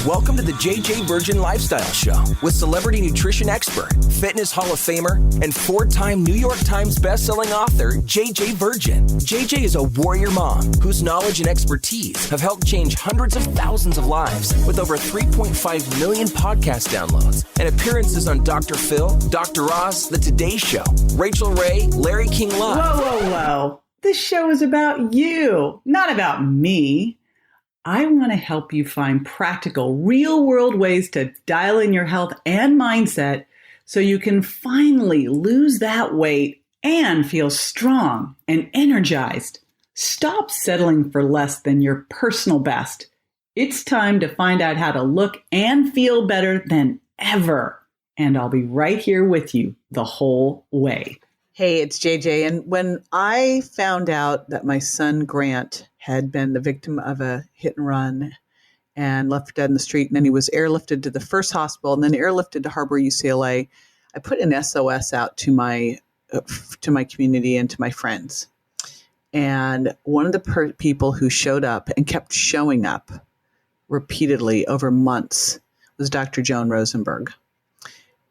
Welcome to the JJ Virgin Lifestyle Show with celebrity nutrition expert, fitness Hall of Famer, and 4-time New York Times bestselling author, JJ Virgin. JJ is a warrior mom whose knowledge and expertise have helped change hundreds of thousands of lives with over 3.5 million podcast downloads and appearances on Dr. Phil, Dr. Oz, The Today Show, Rachel Ray, Larry King Live. Whoa. This show is about you, not about me. I want to help you find practical, real-world ways to dial in your health and mindset so you can finally lose that weight and feel strong and energized. Stop settling for less than your personal best. It's time to find out how to look and feel better than ever. And I'll be right here with you the whole way. Hey, it's JJ. And when I found out that my son Grant had been the victim of a hit and run and left for dead in the street, and then he was airlifted to the first hospital and then airlifted to Harbor UCLA, I put an SOS out to my community and to my friends. And one of the people who showed up and kept showing up repeatedly over months was Dr. Joan Rosenberg.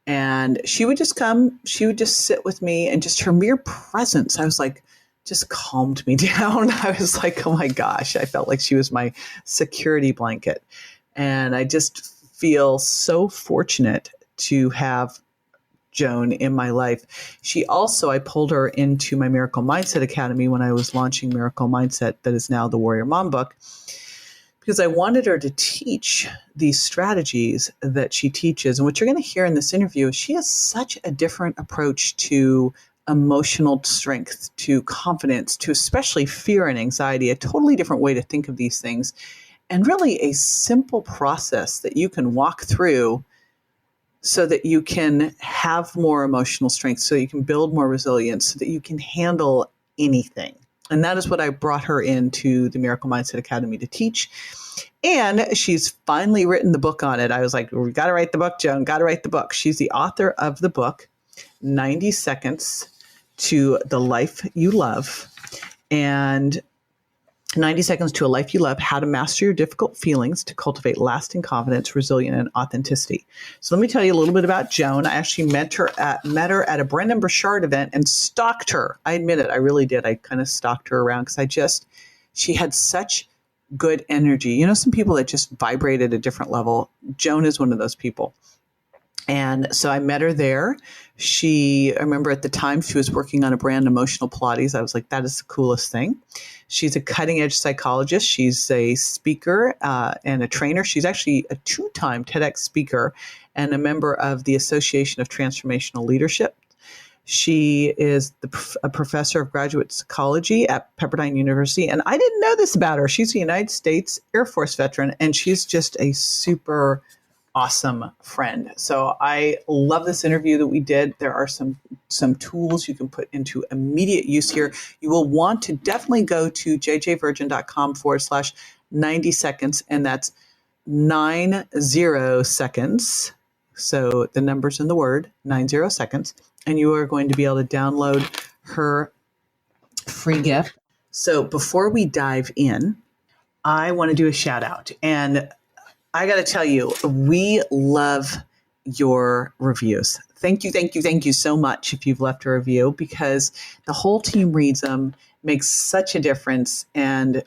And she would just come, she would just sit with me, and just her mere presence, I was like, just calmed me down. I was like, oh my gosh, I felt like she was my security blanket. And I just feel so fortunate to have Joan in my life. She also, I pulled her into my Miracle Mindset Academy when I was launching Miracle Mindset, that is now the Warrior Mom book, because I wanted her to teach these strategies that she teaches. And what you're going to hear in this interview is she has such a different approach to emotional strength, to confidence, to especially fear and anxiety, a totally different way to think of these things, and really a simple process that you can walk through so that you can have more emotional strength, so you can build more resilience, so that you can handle anything. And that is what I brought her into the Miracle Mindset Academy to teach. And she's finally written the book on it. I was like, we got to write the book, Joan, got to write the book. She's the author of the book, 90 Seconds to the Life You Love, and 90 Seconds to a Life You Love, How to Master Your Difficult Feelings to Cultivate Lasting Confidence, Resilience, and Authenticity. So let me tell you a little bit about Joan. I actually met her at a Brendan Burchard event and stalked her. I admit it, I really did. I kind of stalked her around because she had such good energy. You know, some people that just vibrate at a different level. Joan is one of those people. And so I met her there. I remember at the time she was working on a brand, Emotional Pilates. I was like, that is the coolest thing. She's a cutting edge psychologist. She's a speaker and a trainer. She's actually a 2-time TEDx speaker and a member of the Association of Transformational Leadership. She is a professor of graduate psychology at Pepperdine University. And I didn't know this about her. She's a United States Air Force veteran, and she's just a super awesome friend. So I love this interview that we did. There are some tools you can put into immediate use here. You will want to definitely go to jjvirgin.com/90 seconds, and that's 90 seconds. So the numbers in the word, 90 seconds, and you are going to be able to download her free gift. So before we dive in, I want to do a shout out, and I got to tell you, we love your reviews. Thank you so much if you've left a review, because the whole team reads them, makes such a difference. And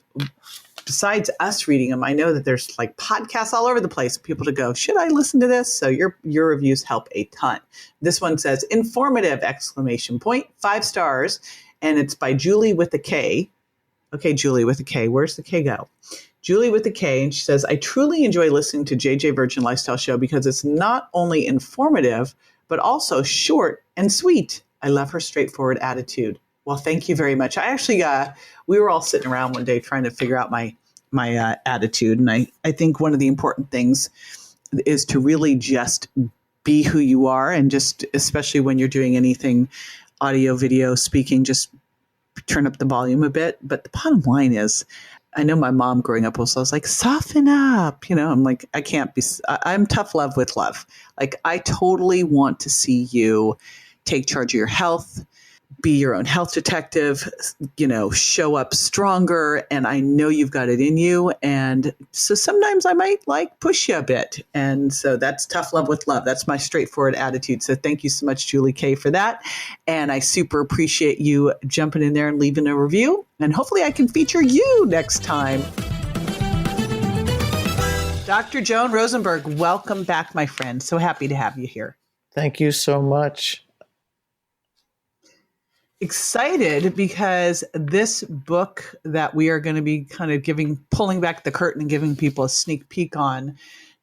besides us reading them, I know that there's like podcasts all over the place, people to go, should I listen to this? So your reviews help a ton. This one says, informative, ! 5 stars. And it's by Julie with a K. Okay, Julie with a K. Where's the K go? Julie with a K, and she says, I truly enjoy listening to JJ Virgin Lifestyle Show because it's not only informative, but also short and sweet. I love her straightforward attitude. Well, thank you very much. I actually, we were all sitting around one day trying to figure out my attitude. And I think one of the important things is to really just be who you are. And just, especially when you're doing anything audio, video, speaking, just turn up the volume a bit. But the bottom line is, I know my mom growing up was like, soften up. You know, I'm like, I'm tough love with love. Like, I totally want to see you take charge of your health, be your own health detective, show up stronger. And I know you've got it in you. And so sometimes I might push you a bit. And so that's tough love with love. That's my straightforward attitude. So thank you so much, Julie Kay, for that. And I super appreciate you jumping in there and leaving a review. And hopefully I can feature you next time. Dr. Joan Rosenberg, welcome back, my friend. So happy to have you here. Thank you so much. Excited because this book that we are going to be kind of pulling back the curtain and giving people a sneak peek on,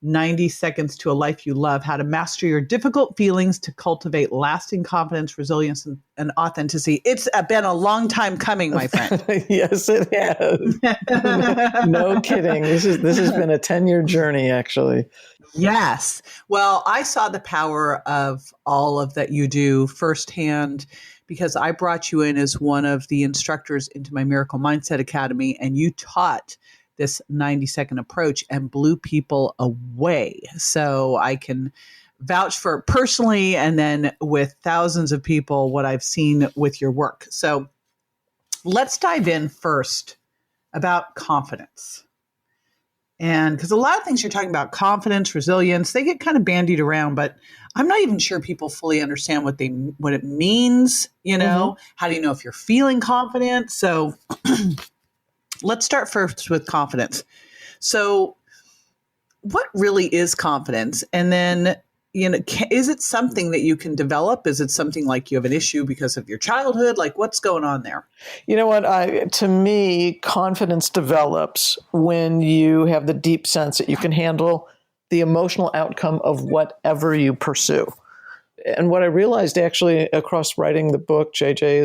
90 Seconds to a Life You Love, How to Master Your Difficult Feelings to Cultivate Lasting Confidence, Resilience, and Authenticity. It's been a long time coming, my friend. Yes, it has. No kidding. This has been a 10-year journey, actually. Yes. Well, I saw the power of all of that you do firsthand, because I brought you in as one of the instructors into my Miracle Mindset Academy, and you taught this 90-second approach and blew people away. So I can vouch for it personally, and then with thousands of people, what I've seen with your work. So let's dive in first about confidence. And because a lot of things you're talking about, confidence, resilience, they get kind of bandied around, but I'm not even sure people fully understand what it means. How do you know if you're feeling confident? So let's start first with confidence. So what really is confidence? And then, is it something that you can develop? Is it something like you have an issue because of your childhood? Like, what's going on there? You know what? To me, confidence develops when you have the deep sense that you can handle the emotional outcome of whatever you pursue. And what I realized actually across writing the book, JJ,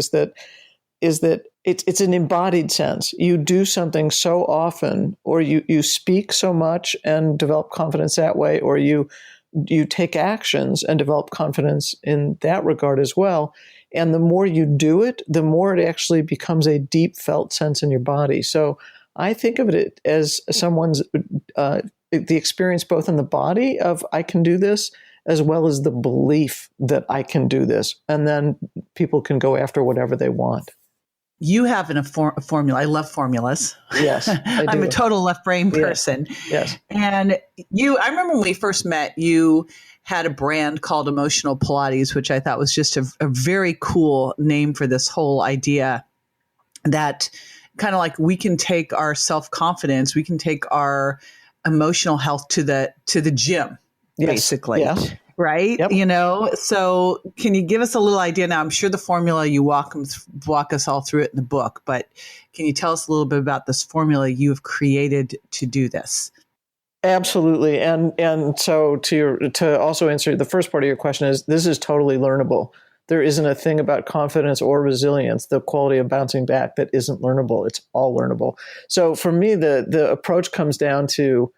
is that it's an embodied sense. You do something so often, or you speak so much and develop confidence that way, or you take actions and develop confidence in that regard as well. And the more you do it, the more it actually becomes a deep felt sense in your body. So I think of it as someone's, the experience both in the body of I can do this, as well as the belief that I can do this. And then people can go after whatever they want. You have a formula. I love formulas. Yes, I do. I'm a total left brain person. Yes. And I remember when we first met, you had a brand called Emotional Pilates, which I thought was just a very cool name for this whole idea that kind of like we can take our self-confidence, we can take our emotional health to the gym, basically. Yes. Right? Yep. So can you give us a little idea now? I'm sure the formula, you walk us all through it in the book, but can you tell us a little bit about this formula you've created to do this? Absolutely. And so to also answer the first part of your question this is totally learnable. There isn't a thing about confidence or resilience, the quality of bouncing back, that isn't learnable. It's all learnable. So for me, the approach comes down to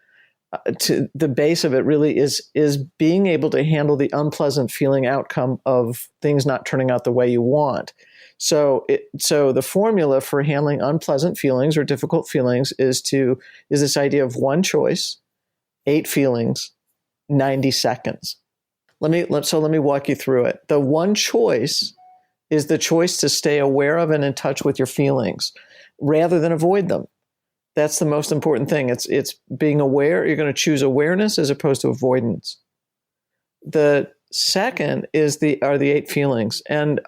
the base of it really is being able to handle the unpleasant feeling outcome of things not turning out the way you want. So the formula for handling unpleasant feelings or difficult feelings is this idea of one choice, 8 feelings, 90 seconds. Let me walk you through it. The one choice is the choice to stay aware of and in touch with your feelings rather than avoid them. That's the most important thing. It's being aware. You're going to choose awareness as opposed to avoidance. The second are the 8 feelings. And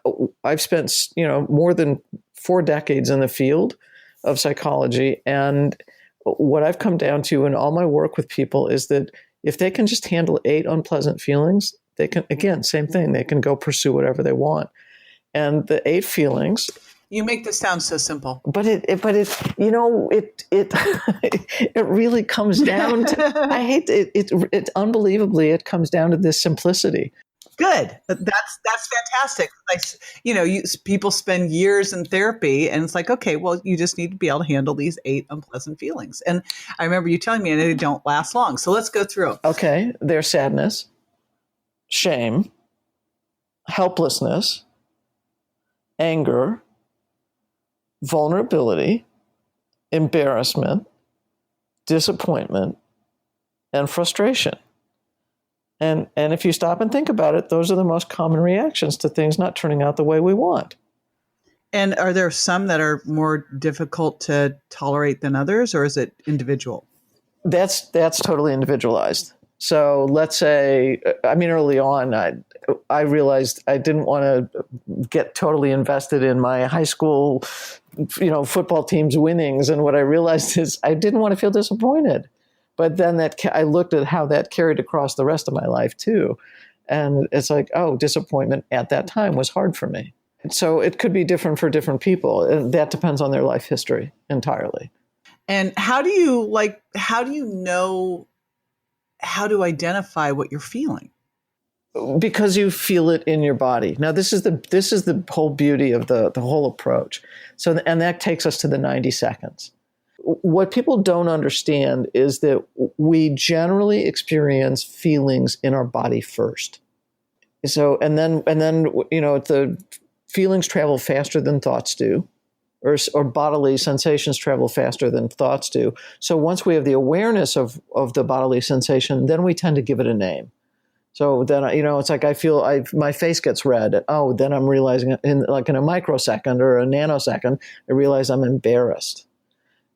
I've spent, more than 4 decades in the field of psychology. And what I've come down to in all my work with people is that if they can just handle 8 unpleasant feelings, they can, again, same thing, they can go pursue whatever they want. And the 8 feelings. You make this sound so simple, but it it really comes down to, I hate it unbelievably, it comes down to this simplicity. Good. That's fantastic. People spend years in therapy and it's like, okay, well, you just need to be able to handle these 8 unpleasant feelings. And I remember you telling me, and they don't last long. So let's go through. Okay. They're sadness, shame, helplessness, anger, vulnerability, embarrassment, disappointment, and frustration. And if you stop and think about it, those are the most common reactions to things not turning out the way we want. And are there some that are more difficult to tolerate than others, or is it individual? That's totally individualized. So let's say, early on, I realized I didn't want to get totally invested in my high school, football team's winnings. And what I realized is I didn't want to feel disappointed. But then I looked at how that carried across the rest of my life too. And it's like, oh, disappointment at that time was hard for me. So it could be different for different people. And that depends on their life history entirely. And how do you know how to identify what you're feeling? Because you feel it in your body. Now, this is the whole beauty of the whole approach. So, and that takes us to the 90 seconds. What people don't understand is that we generally experience feelings in our body first. So, and then the feelings travel faster than thoughts do, or bodily sensations travel faster than thoughts do. So once we have the awareness of the bodily sensation, then we tend to give it a name. So then, it's like my face gets red. Oh, then I'm realizing in a microsecond or a nanosecond, I realize I'm embarrassed.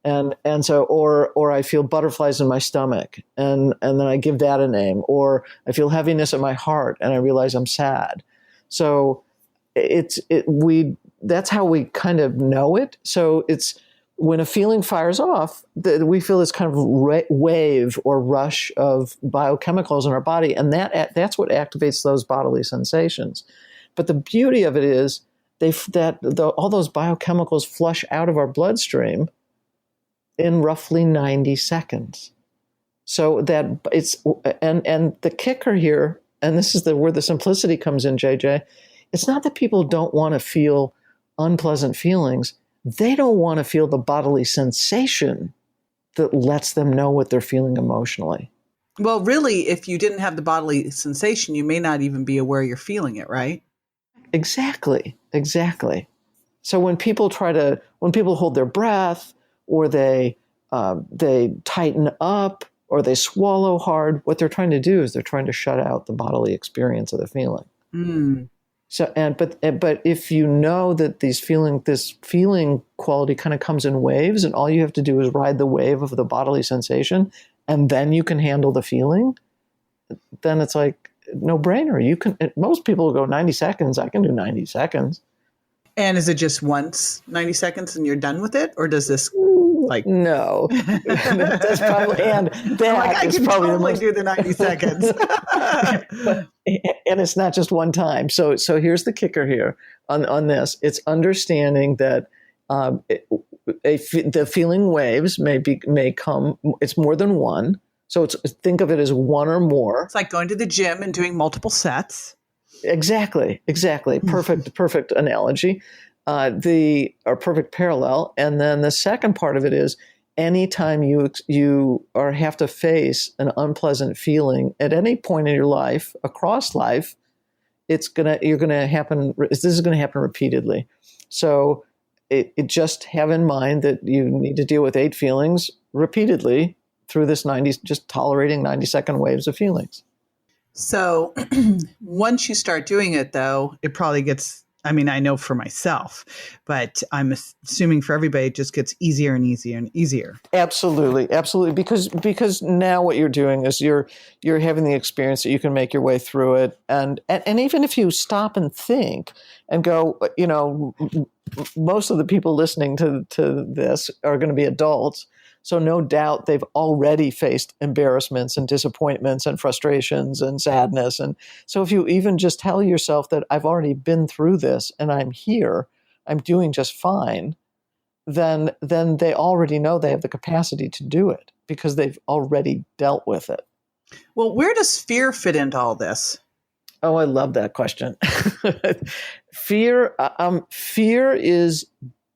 And so, or I feel butterflies in my stomach and then I give that a name, or I feel heaviness in my heart and I realize I'm sad. So that's how we kind of know it. So it's when a feeling fires off, we feel this kind of wave or rush of biochemicals in our body, and that's what activates those bodily sensations. But the beauty of it is all those biochemicals flush out of our bloodstream in roughly 90 seconds. So that and the kicker here, and this is where the simplicity comes in, JJ, it's not that people don't want to feel unpleasant feelings. They don't want to feel the bodily sensation that lets them know what they're feeling emotionally. Well, really, if you didn't have the bodily sensation, you may not even be aware you're feeling it, right? Exactly. So when people hold their breath, or they tighten up, or they swallow hard, what they're trying to do is they're trying to shut out the bodily experience of the feeling. Mm. So, but if you know that this feeling quality kind of comes in waves, and all you have to do is ride the wave of the bodily sensation, and then you can handle the feeling, then it's like no brainer. Most people go 90 seconds. I can do 90 seconds. And is it just once 90 seconds and you're done with it? Or does this no, that's probably, and that I is can probably totally do the 90 seconds. And it's not just one time. So here's the kicker here on this. It's understanding that the feeling waves may come. It's more than one. So think of it as one or more. It's like going to the gym and doing multiple sets. Exactly. Perfect analogy. Or perfect parallel. And then the second part of it is anytime you have to face an unpleasant feeling at any point in your life, across life, this is going to happen repeatedly. So it just have in mind that you need to deal with 8 feelings repeatedly through this just tolerating 90-second waves of feelings. So once you start doing it, though, it probably gets, I know for myself, but I'm assuming for everybody, it just gets easier and easier and easier. Absolutely. Because now what you're doing is you're having the experience that you can make your way through it. And even if you stop and think and go, most of the people listening to this are going to be adults. So no doubt they've already faced embarrassments and disappointments and frustrations and sadness. And so if you even just tell yourself that I've already been through this and I'm here, I'm doing just fine, then they already know they have the capacity to do it because they've already dealt with it. Well, where does fear fit into all this? Oh, I love that question. Fear is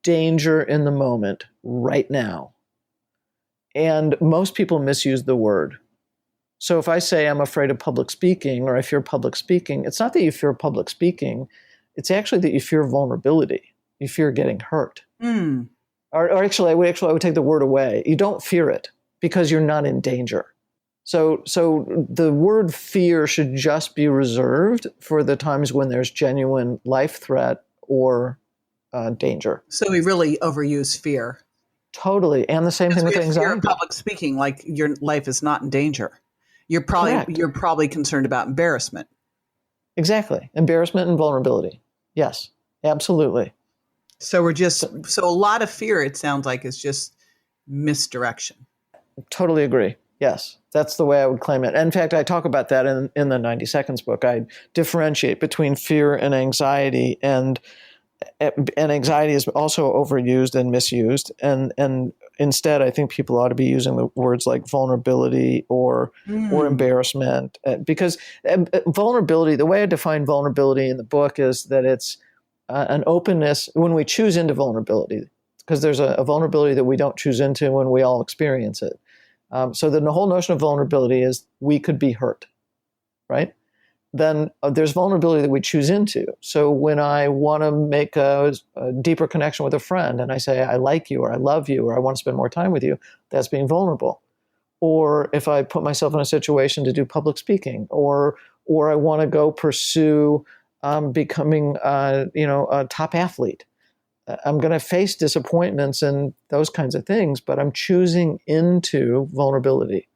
danger in the moment right now. And most people misuse the word. So if I say I'm afraid of public speaking or I fear public speaking, it's not that you fear public speaking. It's actually that you fear vulnerability. You fear getting hurt. Mm. Or actually, I would take the word away. You don't fear it because you're not in danger. So the word fear should just be reserved for the times when there's genuine life threat or danger. So we really overuse fear. Totally. And the same thing with Fear anxiety. of public speaking, like your life is not in danger. Correct. You're probably concerned about embarrassment. Exactly. Embarrassment and vulnerability. Yes, absolutely. So a lot of fear, it sounds like, is just misdirection. Totally agree. Yes, that's the way I would claim it. In fact, I talk about that in the 90 Seconds book. I differentiate between fear and anxiety, and anxiety is also overused and misused. And instead, I think people ought to be using the words like vulnerability or embarrassment, because vulnerability, the way I define vulnerability in the book is that it's an openness when we choose into vulnerability, because there's a vulnerability that we don't choose into when we all experience it. So the whole notion of vulnerability is we could be hurt, right? Then there's vulnerability that we choose into. So when I want to make a deeper connection with a friend and I say, I like you, or I love you, or I want to spend more time with you, that's being vulnerable. Or if I put myself in a situation to do public speaking, or I want to go pursue becoming a top athlete, I'm going to face disappointments and those kinds of things, but I'm choosing into vulnerability.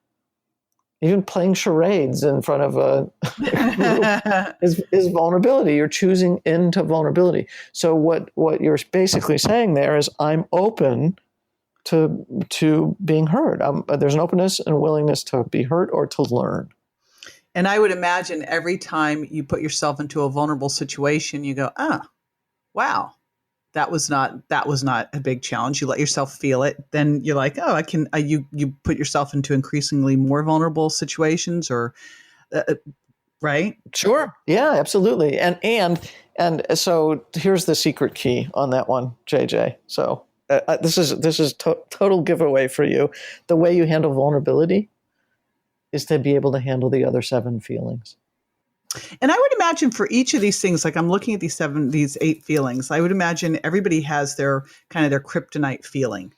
Even playing charades in front of a group is vulnerability. You're choosing into vulnerability. So what you're basically saying there is, I'm open to being hurt. There's an openness and willingness to be hurt or to learn. And I would imagine every time you put yourself into a vulnerable situation, you go, wow, that was not a big challenge. You let yourself feel it. Then you're like, I can, you put yourself into increasingly more vulnerable situations, or, right? Sure. Yeah, absolutely. And so here's the secret key on that one, JJ. So this is total giveaway for you. The way you handle vulnerability is to be able to handle the other 7 feelings. And I would imagine for each of these things, like I'm looking at these 8 feelings, I would imagine everybody has their kind of their kryptonite feeling.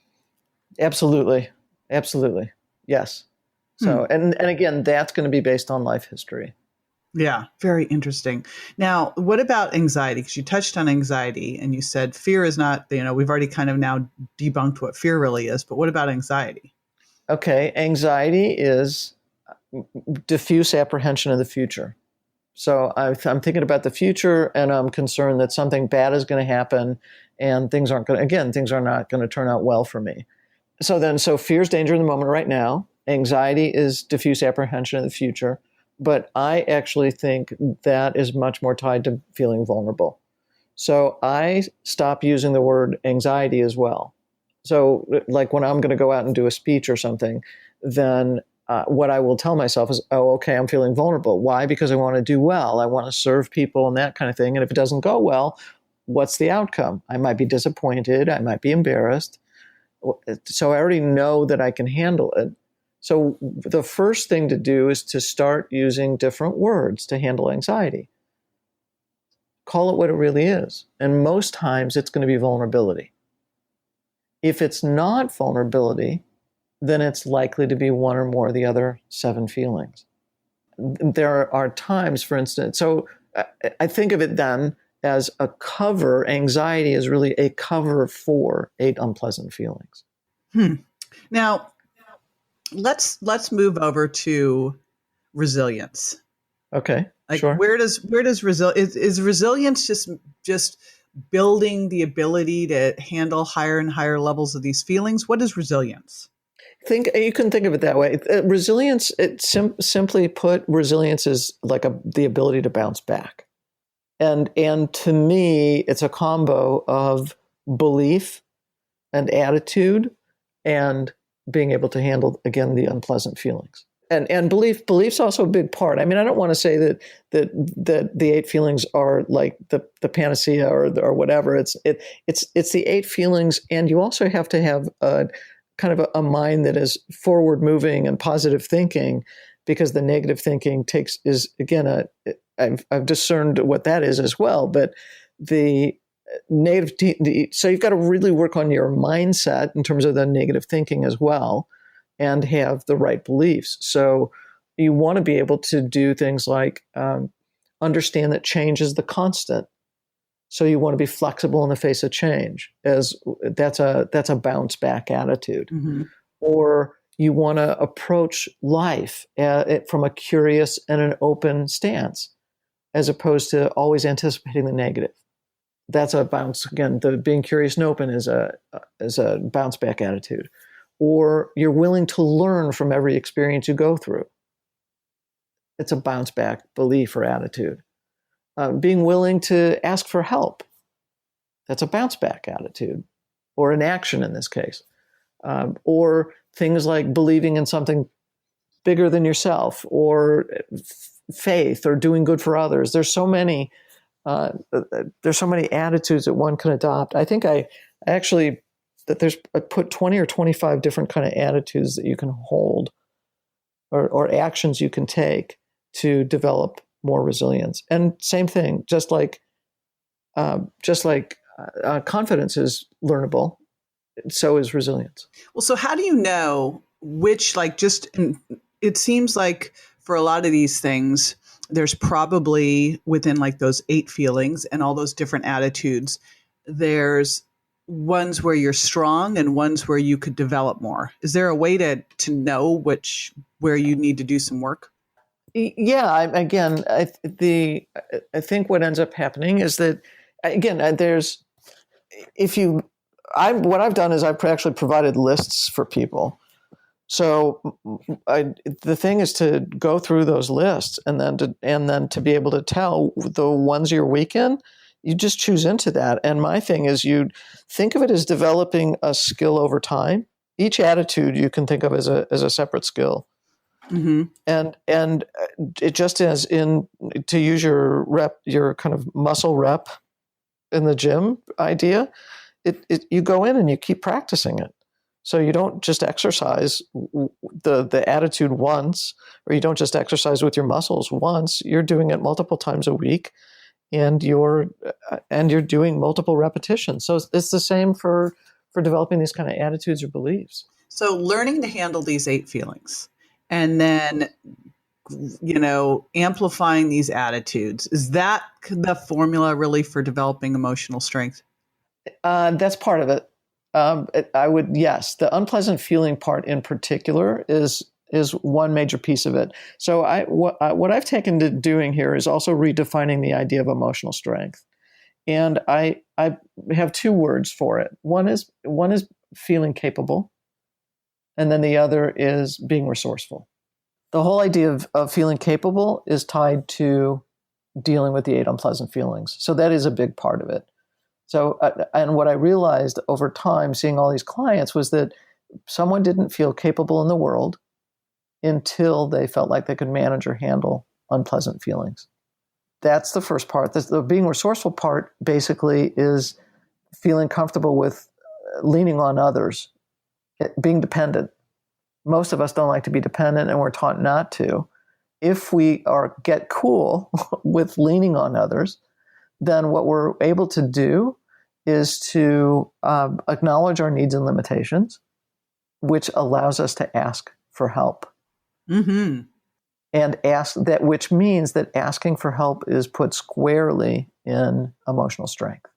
Absolutely. Absolutely. Yes. So, and again, that's going to be based on life history. Yeah. Very interesting. Now, what about anxiety? Because you touched on anxiety and you said fear is not, we've already kind of now debunked what fear really is, but what about anxiety? Okay. Anxiety is diffuse apprehension of the future. So I'm thinking about the future, and I'm concerned that something bad is going to happen, and things are not going to turn out well for me. So fear is danger in the moment right now. Anxiety is diffuse apprehension of the future. But I actually think that is much more tied to feeling vulnerable. So I stop using the word anxiety as well. So like when I'm going to go out and do a speech or something, then what I will tell myself is, okay, I'm feeling vulnerable. Why? Because I want to do well. I want to serve people and that kind of thing. And if it doesn't go well, what's the outcome? I might be disappointed. I might be embarrassed. So I already know that I can handle it. So the first thing to do is to start using different words to handle anxiety. Call it what it really is. And most times it's going to be vulnerability. If it's not vulnerability, then it's likely to be one or more of the other 7 feelings. There are times, for instance, so I think of it then as a cover. Anxiety is really a cover for 8 unpleasant feelings. Now, let's move over to resilience. Okay, like sure. Where does resilience is resilience just building the ability to handle higher and higher levels of these feelings? What is resilience? You can think of it that way. Resilience, simply put, resilience is like the ability to bounce back. And to me, it's a combo of belief and attitude and being able to handle, again, the unpleasant feelings. And belief's also a big part. I mean, I don't want to say that the 8 feelings are like the panacea or whatever. It's the 8 feelings, and you also have to have kind of a mind that is forward moving and positive thinking, because the negative thinking is again I've discerned what that is as well. But the negative, so you've got to really work on your mindset in terms of the negative thinking as well, and have the right beliefs. So you want to be able to do things like understand that change is the constant. So you want to be flexible in the face of change, as that's a bounce back attitude. Mm-hmm. Or you want to approach life from a curious and an open stance, as opposed to always anticipating the negative. That's a bounce. Again, the being curious and open is a bounce back attitude. Or you're willing to learn from every experience you go through. It's a bounce back belief or attitude. Being willing to ask for help. That's a bounce back attitude, or an action in this case. Or things like believing in something bigger than yourself, or faith, or doing good for others. There's so many attitudes that one can adopt. I think I put 20 or 25 different kind of attitudes that you can hold, or actions you can take to develop more resilience. And same thing, just like confidence is learnable, so is resilience. Well, so how do you know which, it seems like for a lot of these things, there's probably within like those 8 feelings and all those different attitudes, there's ones where you're strong and ones where you could develop more. Is there a way to know where you need to do some work? Yeah, I think what ends up happening is that, again, what I've done is I've actually provided lists for people. So the thing is to go through those lists and then to be able to tell the ones you're weak in. You just choose into that. And my thing is, you think of it as developing a skill over time. Each attitude you can think of as a separate skill. Mm-hmm. And it just as to use your kind of muscle rep in the gym idea, you go in and you keep practicing it. So you don't just exercise the attitude once, or you don't just exercise with your muscles once. You're doing it multiple times a week, and you're doing multiple repetitions. So it's the same for developing these kind of attitudes or beliefs. So learning to handle these 8 feelings, and then, amplifying these attitudes, is that the formula really for developing emotional strength? That's part of it. Yes, the unpleasant feeling part in particular is one major piece of it. So what I've taken to doing here is also redefining the idea of emotional strength. And I have 2 words for it. One is feeling capable, and then the other is being resourceful. The whole idea of feeling capable is tied to dealing with the 8 unpleasant feelings. So that is a big part of it. So, and what I realized over time, seeing all these clients, was that someone didn't feel capable in the world until they felt like they could manage or handle unpleasant feelings. That's the first part. The being resourceful part basically is feeling comfortable with leaning on others, being dependent. Most of us don't like to be dependent, and we're taught not to. If we get cool with leaning on others, then what we're able to do is to acknowledge our needs and limitations, which allows us to ask for help. Mm-hmm. And which means that asking for help is put squarely in emotional strength.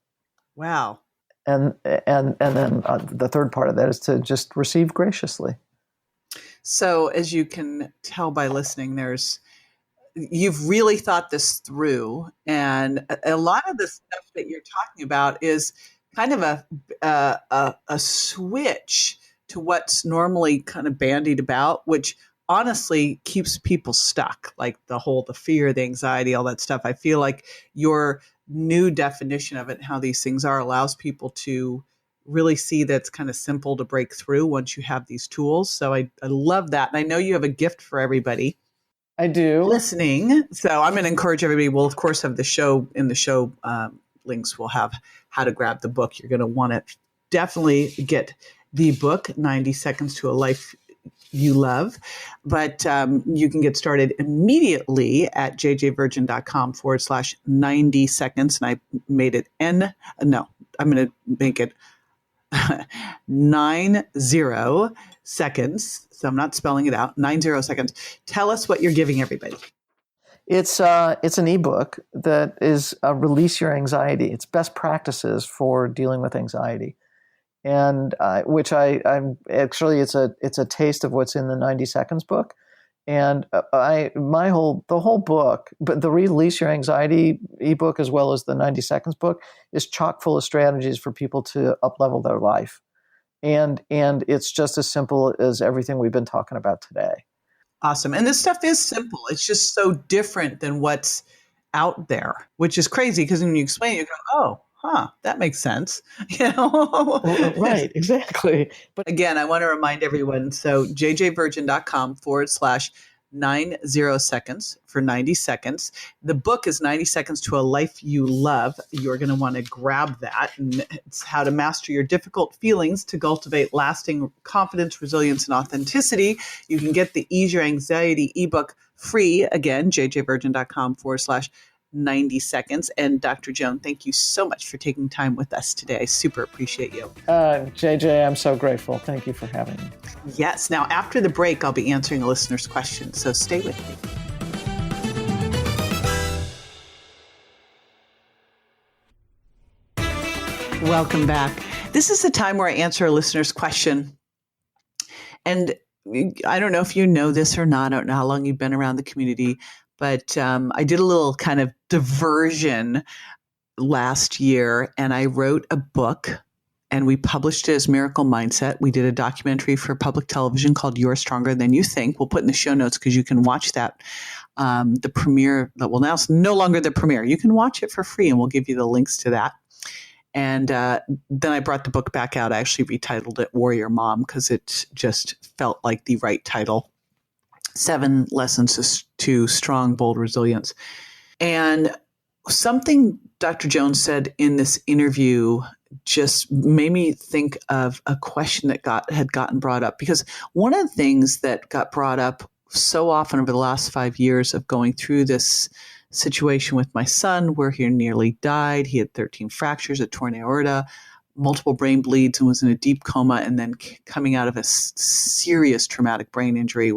Wow. And then the third part of that is to just receive graciously. So as you can tell by listening, you've really thought this through, and a lot of the stuff that you're talking about is kind of a switch to what's normally kind of bandied about, which honestly keeps people stuck, like the fear, the anxiety, all that stuff. I feel like your new definition of it and how these things are allows people to really see that it's kind of simple to break through once you have these tools. So I love that. And I know you have a gift for everybody. I do. Listening. So I'm going to encourage everybody. We'll, of course, have the show links. We'll have how to grab the book. You're going to want to definitely get the book, 90 Seconds to a Life You Love. But you can get started immediately at jjvirgin.com/90 seconds. And I made it I'm going to make it 90 seconds. So I'm not spelling it out. 90 seconds. Tell us what you're giving everybody. It's an ebook that is Release Your Anxiety. It's best practices for dealing with anxiety, and I'm actually it's a taste of what's in the 90 Seconds book, and the whole book, but the Release Your Anxiety ebook as well as the 90 Seconds book is chock full of strategies for people to up-level their life, and it's just as simple as everything we've been talking about today. Awesome. And this stuff is simple. It's just so different than what's out there, which is crazy because when you explain it, you go, that makes sense. Right, exactly. But again, I want to remind everyone, so jjvirgin.com/90 seconds for 90 seconds. The book is 90 Seconds to a Life You Love. You're going to want to grab that. And it's how to master your difficult feelings to cultivate lasting confidence, resilience, and authenticity. You can get the Ease Your Anxiety ebook free. Again, jjvirgin.com/90 seconds. And Dr. Joan, thank you so much for taking time with us today. I super appreciate you. JJ, I'm so grateful. Thank you for having me. Yes. Now, after the break, I'll be answering a listener's question. So stay with me. Welcome back. This is the time where I answer a listener's question. And I don't know if you know this or not. I don't know how long you've been around the community, but I did a little kind of diversion last year, and I wrote a book, and we published it as Miracle Mindset. We did a documentary for public television called You're Stronger Than You Think. We'll put in the show notes because you can watch that. The premiere, well, now it's no longer the premiere. You can watch it for free, and we'll give you the links to that. And then I brought the book back out. I actually retitled it Warrior Mom because it just felt like the right title. 7 Lessons to Strong, Bold Resilience. And something Dr. Jones said in this interview just made me think of a question that had gotten brought up. Because one of the things that got brought up so often over the last 5 years of going through this situation with my son where he nearly died. He had 13 fractures, a torn aorta, multiple brain bleeds, and was in a deep coma, and then coming out of a serious traumatic brain injury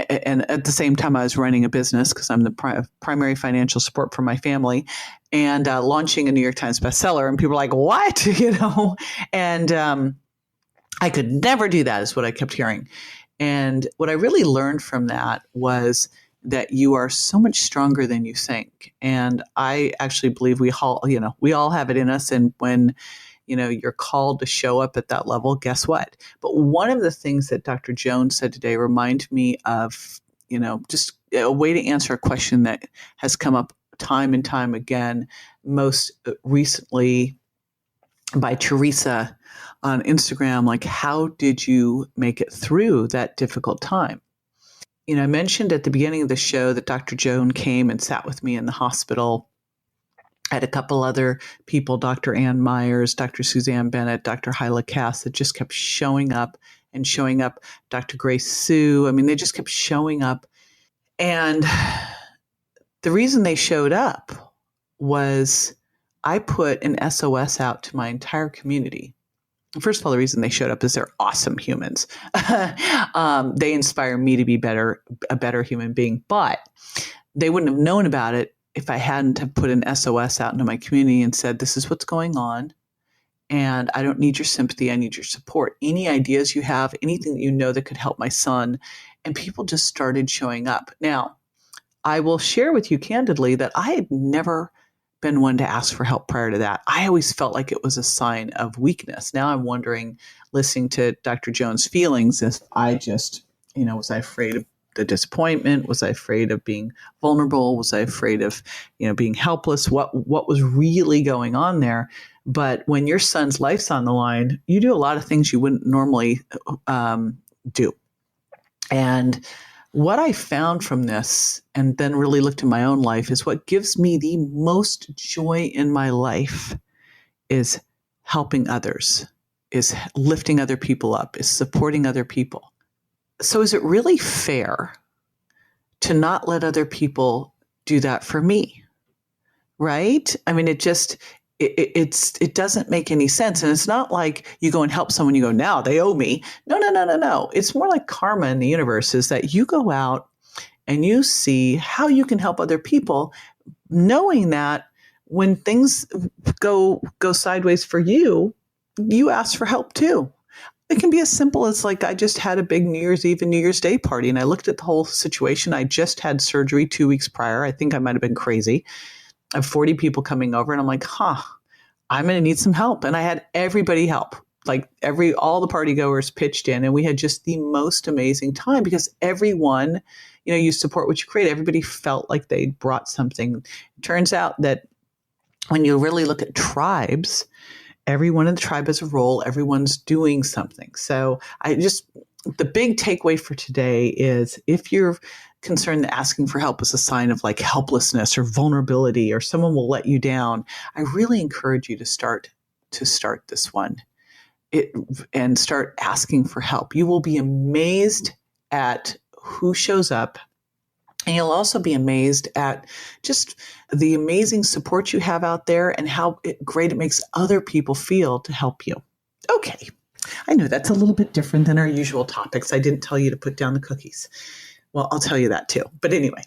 and at the same time I was running a business because I'm the primary financial support for my family, and launching a New York Times bestseller. And people were like, what? And I could never do that is what I kept hearing. And what I really learned from that was that you are so much stronger than you think. And I actually believe we all have it in us. And when, you're called to show up at that level, guess what? But one of the things that Dr. Jones said today reminded me of, just a way to answer a question that has come up time and time again, most recently by Teresa on Instagram, like, how did you make it through that difficult time? I mentioned at the beginning of the show that Dr. Joan came and sat with me in the hospital. I had a couple other people, Dr. Ann Myers, Dr. Suzanne Bennett, Dr. Hyla Cass, that just kept showing up and showing up. Dr. Grace Sue. I mean, they just kept showing up. And the reason they showed up was I put an SOS out to my entire community. First of all, the reason they showed up is they're awesome humans. They inspire me to be a better human being, but they wouldn't have known about it if I hadn't have put an SOS out into my community and said, this is what's going on. And I don't need your sympathy. I need your support. Any ideas you have, anything that you know that could help my son. And people just started showing up. Now, I will share with you candidly that I had never been one to ask for help prior to that. I always felt like it was a sign of weakness. Now I'm wondering, listening to Dr. Jones' feelings, if I just, was I afraid of the disappointment? Was I afraid of being vulnerable? Was I afraid of, being helpless? What was really going on there? But when your son's life's on the line, you do a lot of things you wouldn't normally do. And what I found from this, and then really looked in my own life, is what gives me the most joy in my life is helping others, is lifting other people up, is supporting other people. So is it really fair to not let other people do that for me? Right? I mean, it doesn't make any sense. And it's not like you go and help someone, you go, now they owe me. No. It's more like karma in the universe, is that you go out and you see how you can help other people, knowing that when things go sideways for you, you ask for help too. It can be as simple as like, I just had a big New Year's Eve and New Year's Day party, and I looked at the whole situation. I just had surgery 2 weeks prior. I think I might have been crazy. I have 40 people coming over, and I'm like, I'm going to need some help. And I had everybody help. Like all the party goers pitched in, and we had just the most amazing time because everyone, you support what you create. Everybody felt like they brought something. It turns out that when you really look at tribes, everyone in the tribe has a role. Everyone's doing something. So the big takeaway for today is, if you're concerned that asking for help is a sign of like helplessness or vulnerability, or someone will let you down, I really encourage you to start this one and start asking for help. You will be amazed at who shows up. And you'll also be amazed at just the amazing support you have out there and how great it makes other people feel to help you. Okay. I know that's a little bit different than our usual topics. I didn't tell you to put down the cookies. Well, I'll tell you that too. But anyway,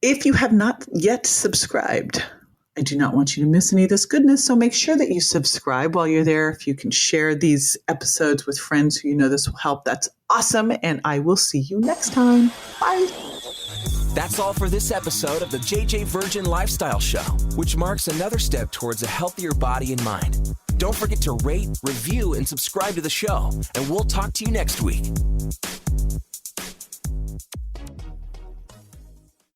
if you have not yet subscribed, I do not want you to miss any of this goodness. So make sure that you subscribe while you're there. If you can share these episodes with friends who you know this will help, that's awesome. And I will see you next time. Bye. That's all for this episode of the JJ Virgin Lifestyle Show, which marks another step towards a healthier body and mind. Don't forget to rate, review, and subscribe to the show, and we'll talk to you next week.